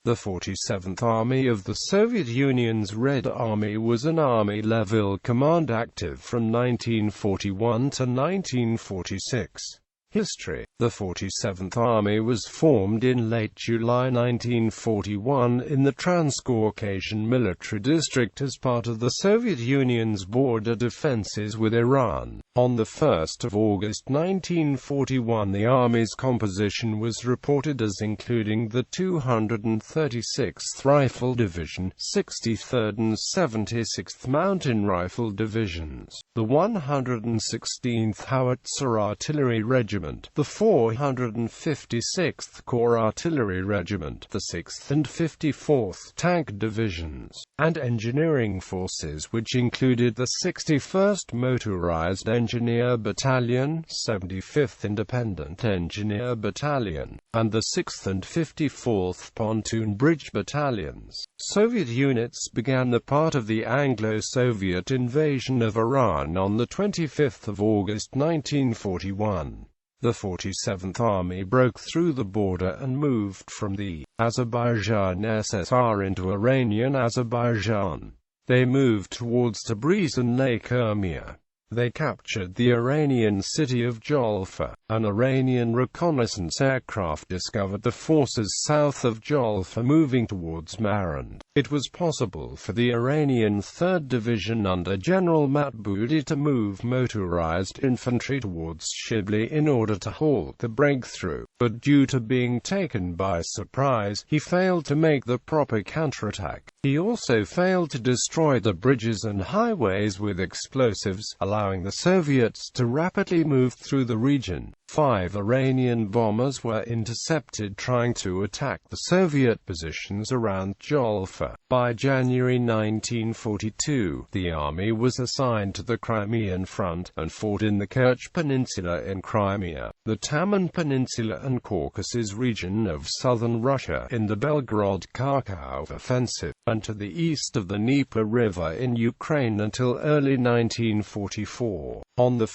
The 47th Army of the Soviet Union's Red Army was an army-level command active from 1941 to 1946. History. The 47th Army was formed in late July 1941 in the Transcaucasian Military District as part of the Soviet Union's border defenses with Iran. On 1 August 1941, the Army's composition was reported as including the 236th Rifle Division, 63rd and 76th Mountain Rifle Divisions, the 116th Howitzer Artillery Regiment, the 456th Corps Artillery Regiment, the 6th and 54th Tank Divisions, and engineering forces which included the 61st Motorized Engineer Battalion, 75th Independent Engineer Battalion, and the 6th and 54th Pontoon Bridge Battalions. Soviet units began the part of the Anglo-Soviet invasion of Iran on 25 August 1941. The 47th Army broke through the border and moved from the Azerbaijan SSR into Iranian Azerbaijan. They moved towards Tabriz and Lake Urmia. They captured the Iranian city of Jolfa. An Iranian reconnaissance aircraft discovered the forces south of Jolfa moving towards Marand. It was possible for the Iranian 3rd Division under General Matbudi to move motorized infantry towards Shibli in order to halt the breakthrough, but due to being taken by surprise, he failed to make the proper counterattack. He also failed to destroy the bridges and highways with explosives, allowing the Soviets to rapidly move through the region. 5 Iranian bombers were intercepted trying to attack the Soviet positions around Jolfa. By January 1942, the army was assigned to the Crimean Front, and fought in the Kerch Peninsula in Crimea, the Taman Peninsula and Caucasus region of southern Russia in the Belgorod-Kharkov offensive, and to the east of the Dnieper River in Ukraine until early 1944. On 1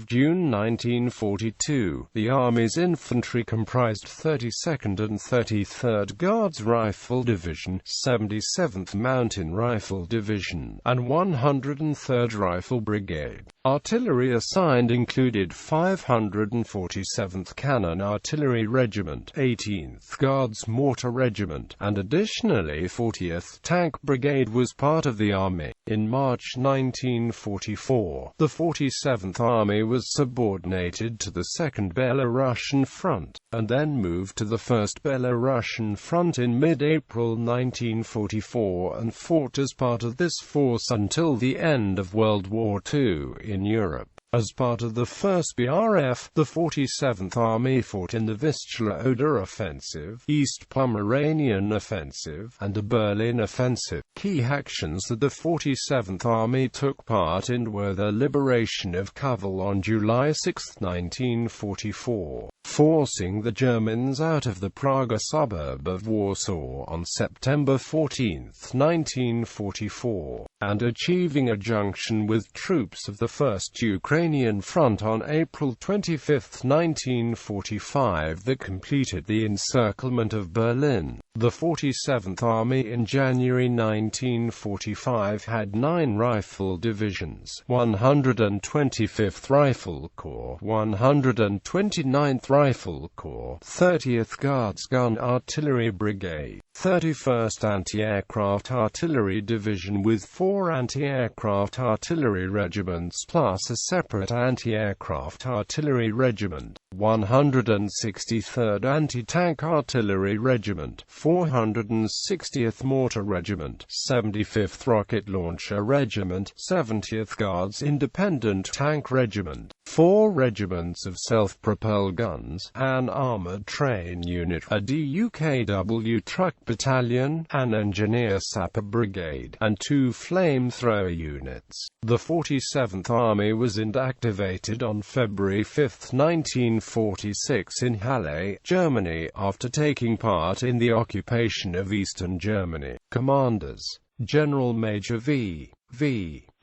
June 1942, the Army's infantry comprised 32nd and 33rd Guards Rifle Division, 77th Mountain Rifle Division, and 103rd Rifle Brigade. Artillery assigned included 547th Cannon Artillery Regiment, 18th Guards Mortar Regiment, and additionally 40th Tank Brigade was part of the Army. In March 1944, the 47th Army was subordinated to the 2nd Belarusian Front, and then moved to the 1st Belarusian Front in mid-April 1944 and fought as part of this force until the end of World War II in Europe. As part of the 1st BRF, the 47th Army fought in the Vistula-Oder Offensive, East Pomeranian Offensive, and the Berlin Offensive. Key actions that the 47th Army took part in were the liberation of Kovel on July 6, 1944, forcing the Germans out of the Praga suburb of Warsaw on September 14, 1944, and achieving a junction with troops of the 1st Ukrainian Front on April 25, 1945 that completed the encirclement of Berlin. The 47th Army in January 1945 had 9 rifle divisions: 125th Rifle Corps, 129th Rifle Corps, 30th Guards Gun Artillery Brigade, 31st Anti-Aircraft Artillery Division with 4 anti-aircraft artillery regiments plus a separate anti-aircraft artillery regiment, 163rd Anti-Tank Artillery Regiment, 460th Mortar Regiment, 75th Rocket Launcher Regiment, 70th Guards Independent Tank Regiment, 4 regiments of self-propelled guns, an armored train unit, a DUKW truck battalion, an engineer sapper brigade, and 2 flamethrower units. The 47th Army was inactivated on February 5, 1946 in Halle, Germany, after taking part in the occupation of eastern Germany. Commanders: General Major V.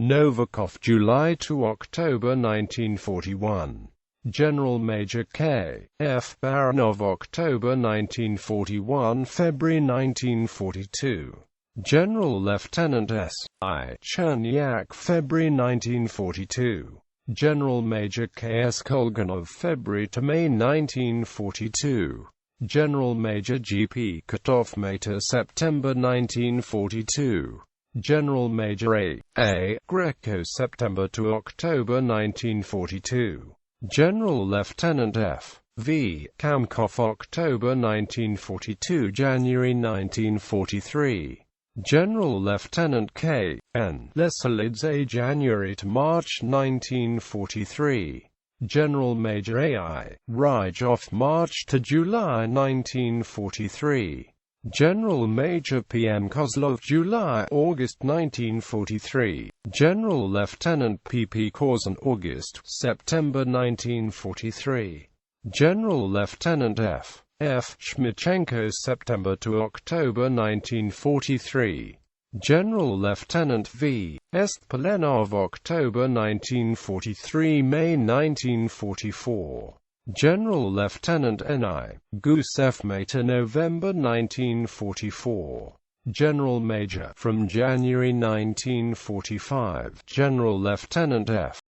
Novikov, July to October 1941. General Major K. F. Baranov, October 1941 – February 1942. General Lieutenant S. I. Chernyak, February 1942. General Major K. S. Kolganov, February to May 1942. General Major G. P. Kotov, May to September 1942. General Major A. A. Greco, September to October 1942. General Lieutenant F. V. Kamkov, October 1942 – January 1943. General Lieutenant K. N. Lesolidze, January to March 1943. General Major A. I. Ryjov, March to July 1943. General Major P. M. Kozlov, July-August 1943. General Lieutenant P. P. Korzun, August-September 1943. General Lieutenant F. F. Shmichenko, September to October 1943. General Lieutenant V. S. Polenov, October 1943 – May 1944. General Lieutenant N.I. Gusev, May to November 1944. General Major from January 1945. General Lieutenant F.